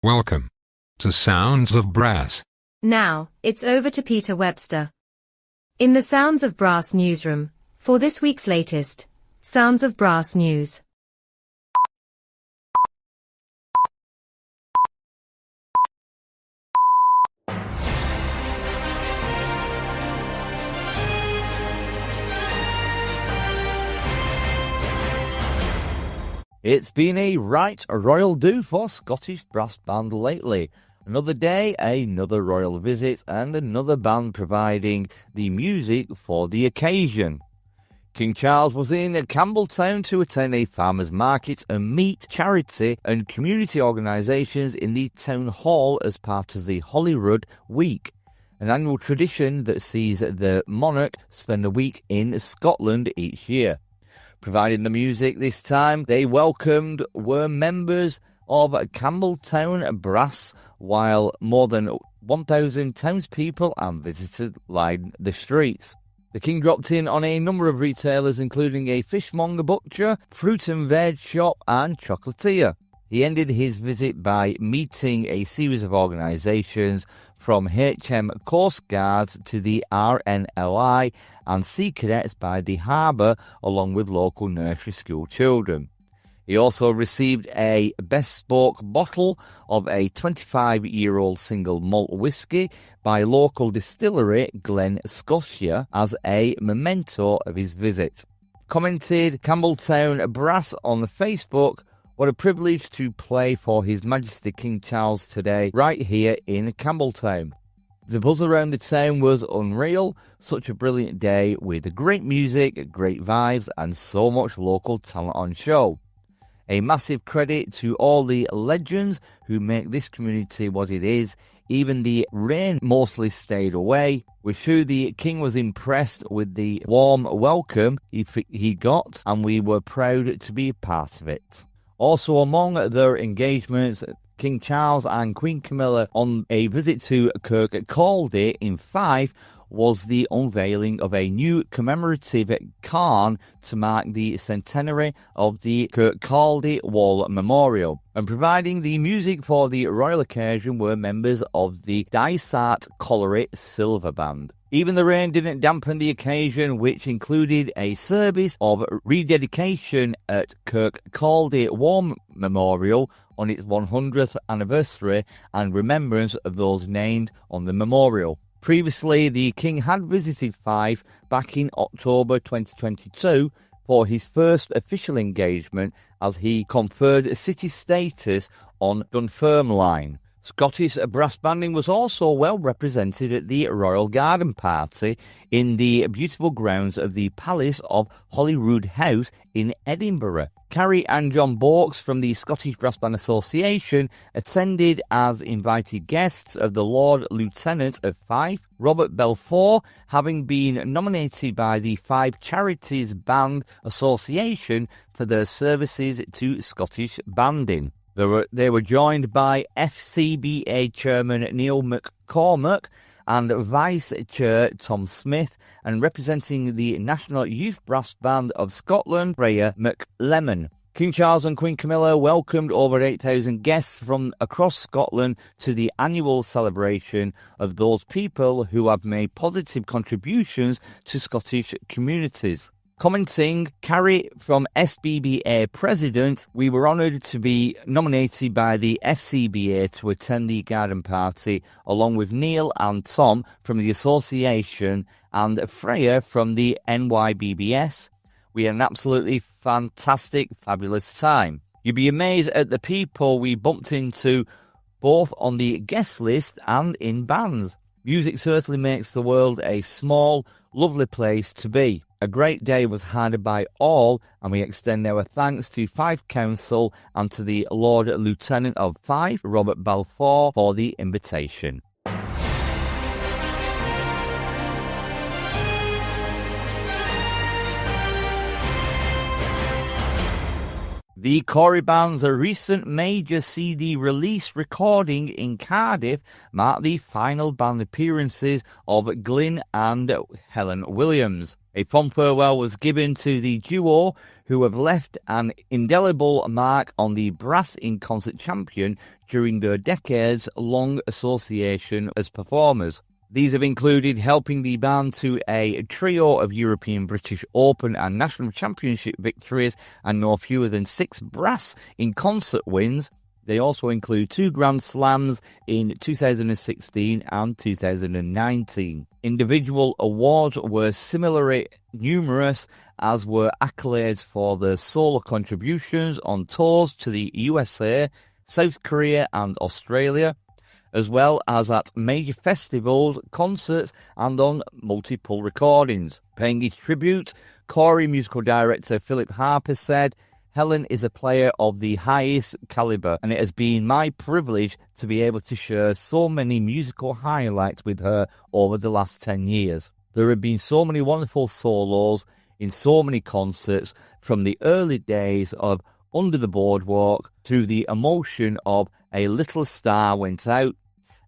Welcome to Sounds of Brass. Now, it's over to Peter Webster. In the Sounds of Brass newsroom, for this week's latest Sounds of Brass news. It's been a royal do for Scottish Brass Band lately. Another day, another royal visit, and another band providing the music for the occasion. King Charles was in Campbelltown to attend a farmers' market and meet charity and community organisations in the town hall as part of the Holyrood Week, an annual tradition that sees the monarch spend a week in Scotland each year. Providing the music this time, they welcomed were members of Campbelltown Brass, while more than 1,000 townspeople and visitors lined the streets. The King dropped in on a number of retailers, including a fishmonger, butcher, fruit and veg shop and chocolatier. He ended his visit by meeting a series of organisations from HM Coast Guards to the RNLI and Sea Cadets by the harbour, along with local nursery school children. He also received a bespoke bottle of a 25-year-old single malt whisky by local distillery Glen Scotia as a memento of his visit. Commented Campbelltown Brass on Facebook, "What a privilege to play for His Majesty King Charles today, right here in Campbelltown. The buzz around the town was unreal, such a brilliant day with great music, great vibes and so much local talent on show. A massive credit to all the legends who make this community what it is. Even the rain mostly stayed away. We're sure the King was impressed with the warm welcome he got, and we were proud to be a part of it." Also among their engagements, King Charles and Queen Camilla on a visit to Kirkcaldy in Fife was the unveiling of a new commemorative cairn to mark the centenary of the Kirkcaldy Wall Memorial. And providing the music for the royal occasion were members of the Dysart Colliery Silver Band. Even the rain didn't dampen the occasion, which included a service of rededication at Kirkcaldy War Memorial on its 100th anniversary and remembrance of those named on the memorial. Previously, the King had visited Fife back in October 2022 for his first official engagement as he conferred city status on Dunfermline. Scottish brass banding was also well represented at the Royal Garden Party in the beautiful grounds of the Palace of Holyrood House in Edinburgh. Carrie and John Bourke from the Scottish Brass Band Association attended as invited guests of the Lord Lieutenant of Fife, Robert Belfour, having been nominated by the Fife Charities Band Association for their services to Scottish banding. They were joined by FCBA Chairman Neil McCormack and Vice Chair Tom Smith, and representing the National Youth Brass Band of Scotland, Freya McLemmon. King Charles and Queen Camilla welcomed over 8,000 guests from across Scotland to the annual celebration of those people who have made positive contributions to Scottish communities. Commenting, Carrie from SBBA President, "We were honoured to be nominated by the FCBA to attend the garden party, along with Neil and Tom from the association and Freya from the NYBBS. We had an absolutely fantastic, fabulous time. You'd be amazed at the people we bumped into, both on the guest list and in bands. Music certainly makes the world a small, lovely place to be. A great day was had by all, and we extend our thanks to Fife Council and to the Lord Lieutenant of Fife, Robert Balfour, for the invitation." The Corey Band's recent major CD release recording in Cardiff marked the final band appearances of Glyn and Helen Williams. A fond farewell was given to the duo, who have left an indelible mark on the Brass in Concert champion during their decades-long association as performers. These have included helping the band to a trio of European, British Open and National Championship victories and no fewer than 6 Brass in Concert wins. They also include 2 Grand Slams in 2016 and 2019. Individual awards were similarly numerous, as were accolades for their solo contributions on tours to the USA, South Korea and Australia, as well as at major festivals, concerts and on multiple recordings. Paying his tribute, Corey musical director Philip Harper said, "Helen is a player of the highest caliber, and it has been my privilege to be able to share so many musical highlights with her over the last 10 years. There have been so many wonderful solos in so many concerts, from the early days of Under the Boardwalk to the emotion of A Little Star Went Out,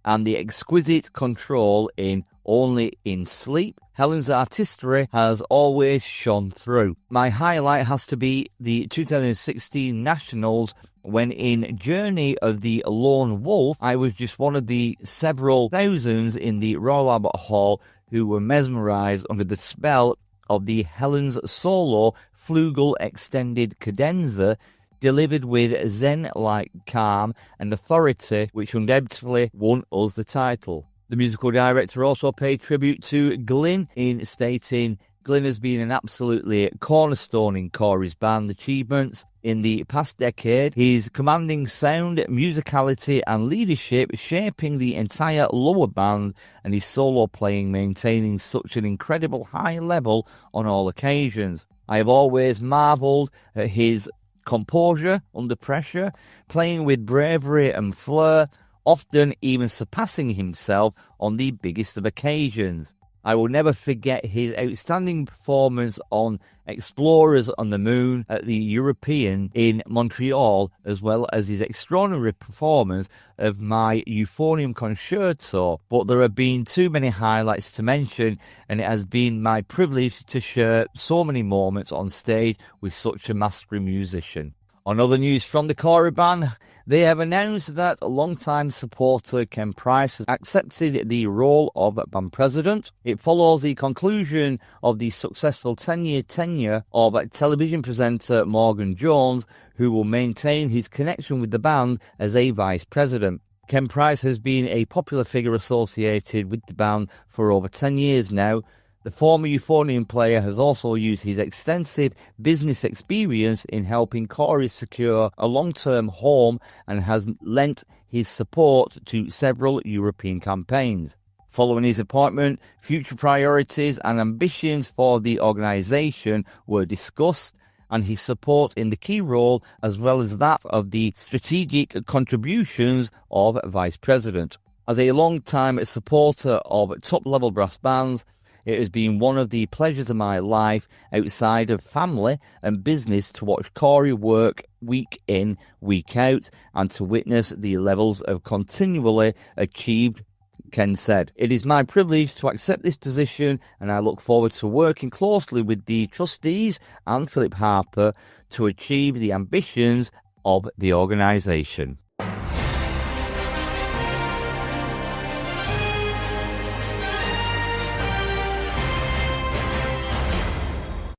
and the exquisite control in Only in Sleep. Helen's artistry has always shone through. My highlight has to be the 2016 Nationals, when in Journey of the Lone Wolf, I was just one of the several thousands in the Royal Albert Hall who were mesmerised under the spell of the Helen's solo Flugel extended cadenza, delivered with zen-like calm and authority, which undoubtedly won us the title." The musical director also paid tribute to Glyn in stating, "Glyn has been an absolutely cornerstone in Corey's band achievements in the past decade. His commanding sound, musicality and leadership shaping the entire lower band, and his solo playing maintaining such an incredible high level on all occasions. I have always marvelled at his composure under pressure, playing with bravery and flair, often even surpassing himself on the biggest of occasions. I will never forget his outstanding performance on Explorers on the Moon at the European in Montreal, as well as his extraordinary performance of my Euphonium Concerto. But there have been too many highlights to mention, and it has been my privilege to share so many moments on stage with such a master musician." On other news from the Corey band, they have announced that longtime supporter Ken Price has accepted the role of band president. It follows the conclusion of the successful 10-year tenure of television presenter Morgan Jones, who will maintain his connection with the band as a vice president. Ken Price has been a popular figure associated with the band for over 10 years now. The former euphonium player has also used his extensive business experience in helping Corey secure a long-term home and has lent his support to several European campaigns. Following his appointment, future priorities and ambitions for the organisation were discussed, and his support in the key role, as well as that of the strategic contributions of Vice President. As a long-time supporter of top-level brass bands, it has been one of the pleasures of my life outside of family and business to watch Corey work week in, week out, and to witness the levels of continually achieved, Ken said. "It is my privilege to accept this position, and I look forward to working closely with the trustees and Philip Harper to achieve the ambitions of the organisation."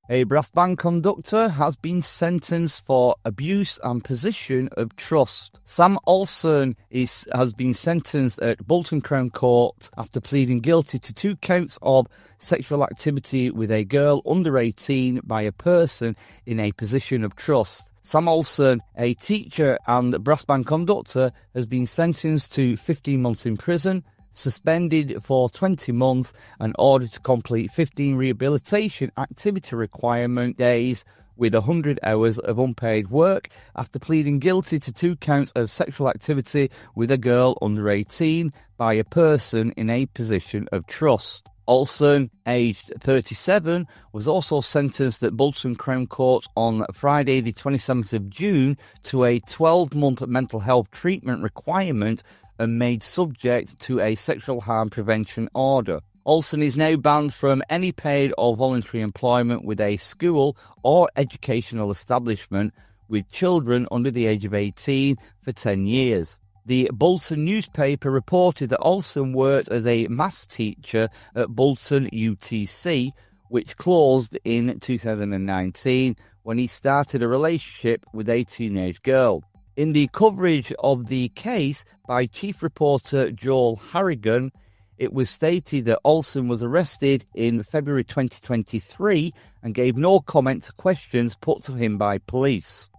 A brass band conductor has been sentenced for abuse and position of trust. Sam Olsen has been sentenced at Bolton Crown Court after pleading guilty to 2 counts of sexual activity with a girl under 18 by a person in a position of trust. Sam Olsen, a teacher and brass band conductor, has been sentenced to 15 months in prison, suspended for 20 months and ordered to complete 15 rehabilitation activity requirement days with 100 hours of unpaid work after pleading guilty to 2 counts of sexual activity with a girl under 18 by a person in a position of trust. Olsen, aged 37, was also sentenced at Bolton Crown Court on Friday the 27th of June to a 12-month mental health treatment requirement and made subject to a sexual harm prevention order. Olsen is now banned from any paid or voluntary employment with a school or educational establishment with children under the age of 18 for 10 years. The Bolton newspaper reported that Olsen worked as a maths teacher at Bolton UTC, which closed in 2019 when he started a relationship with a teenage girl. In the coverage of the case by Chief Reporter Joel Harrigan, it was stated that Olsen was arrested in February 2023 and gave no comment to questions put to him by police.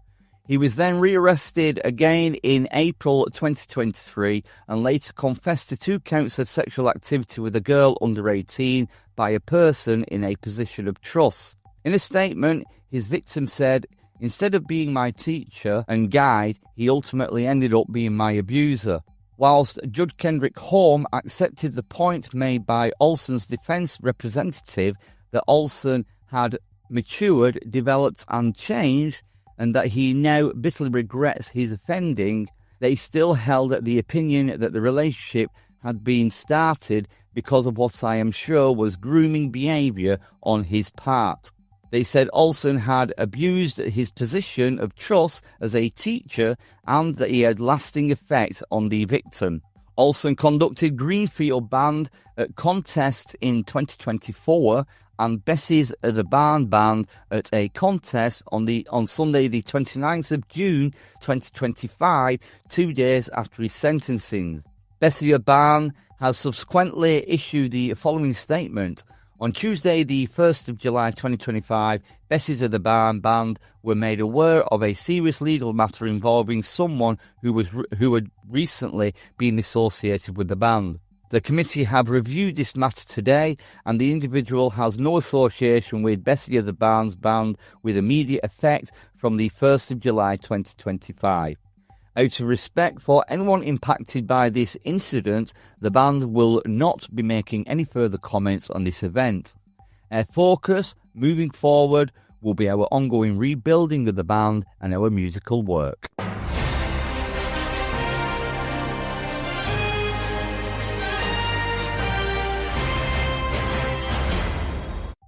He was then rearrested again in April 2023 and later confessed to 2 counts of sexual activity with a girl under 18 by a person in a position of trust. In a statement, his victim said, "Instead of being my teacher and guide, he ultimately ended up being my abuser." Whilst Judge Kendrick Holm accepted the point made by Olsen's defence representative that Olsen had matured, developed and changed, and that he now bitterly regrets his offending, they still held the opinion that the relationship had been started because of what I am sure was grooming behaviour on his part. They said Olsen had abused his position of trust as a teacher and that he had lasting effect on the victim. Olsen conducted Greenfield Band at contests in 2024 and Bessie's of the Barn Band at a contest on Sunday the 29th of June 2025, 2 days after his sentencing. Bessie of Barn has subsequently issued the following statement. On Tuesday the 1st of July 2025, Bessie's of the Barn Band were made aware of a serious legal matter involving someone who had recently been associated with the band. The committee have reviewed this matter today, and the individual has no association with Bessie of the Barn's band with immediate effect from the 1st of July 2025. Out of respect for anyone impacted by this incident, the band will not be making any further comments on this event. Our focus, moving forward, will be our ongoing rebuilding of the band and our musical work.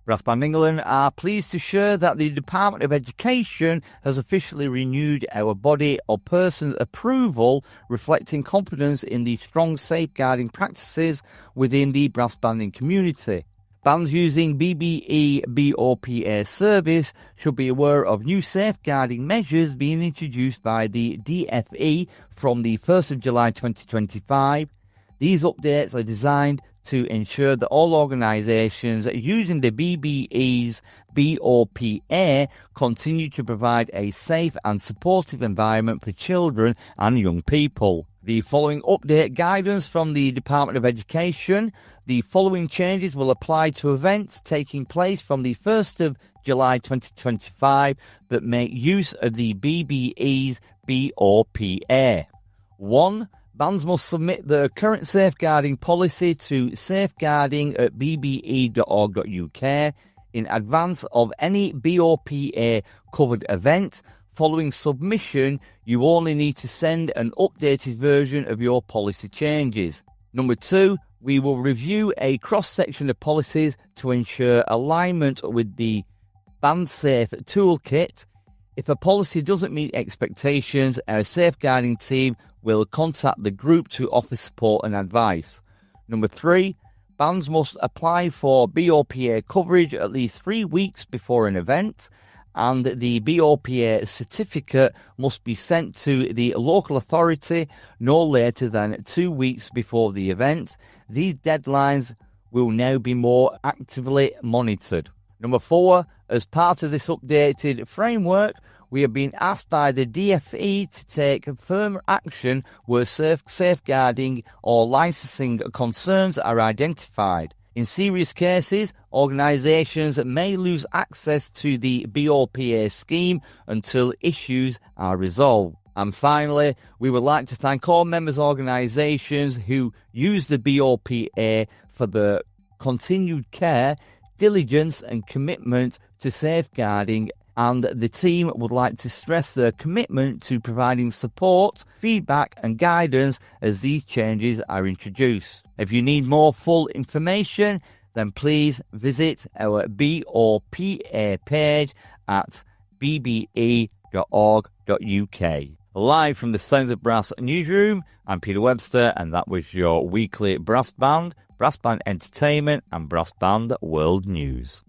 Brass Band England are pleased to share that the Department of Education has officially renewed our body or person's approval, reflecting confidence in the strong safeguarding practices within the brass banding community. Bands using BBE BOPA service should be aware of new safeguarding measures being introduced by the DFE from the 1st of July 2025. These updates are designed to ensure that all organisations using the BBE's BOPA continue to provide a safe and supportive environment for children and young people. The following update guidance from the Department of Education. The following changes will apply to events taking place from the 1st of July 2025 that make use of the BBE's BOPA. 1. Bands must submit their current safeguarding policy to safeguarding@bbe.org.uk in advance of any BOPA-covered event. Following submission, you only need to send an updated version of your policy changes. Number 2, we will review a cross-section of policies to ensure alignment with the BandSafe toolkit. If a policy doesn't meet expectations, our safeguarding team will contact the group to offer support and advice. Number 3, bands must apply for BOPA coverage at least 3 weeks before an event, and the BOPA certificate must be sent to the local authority no later than 2 weeks before the event. These deadlines will now be more actively monitored. Number 4, as part of this updated framework, we have been asked by the DFE to take firm action where safeguarding or licensing concerns are identified. In serious cases, organisations may lose access to the BOPA scheme until issues are resolved. And finally, we would like to thank all members organisations who use the BOPA for their continued care, diligence and commitment to safeguarding and the team would like to stress their commitment to providing support, feedback and guidance as these changes are introduced. If you need more full information, then please visit our BOPA page at bbe.org.uk. Live from the Sounds of Brass newsroom, I'm Peter Webster, and that was your weekly brass band entertainment and brass band world news.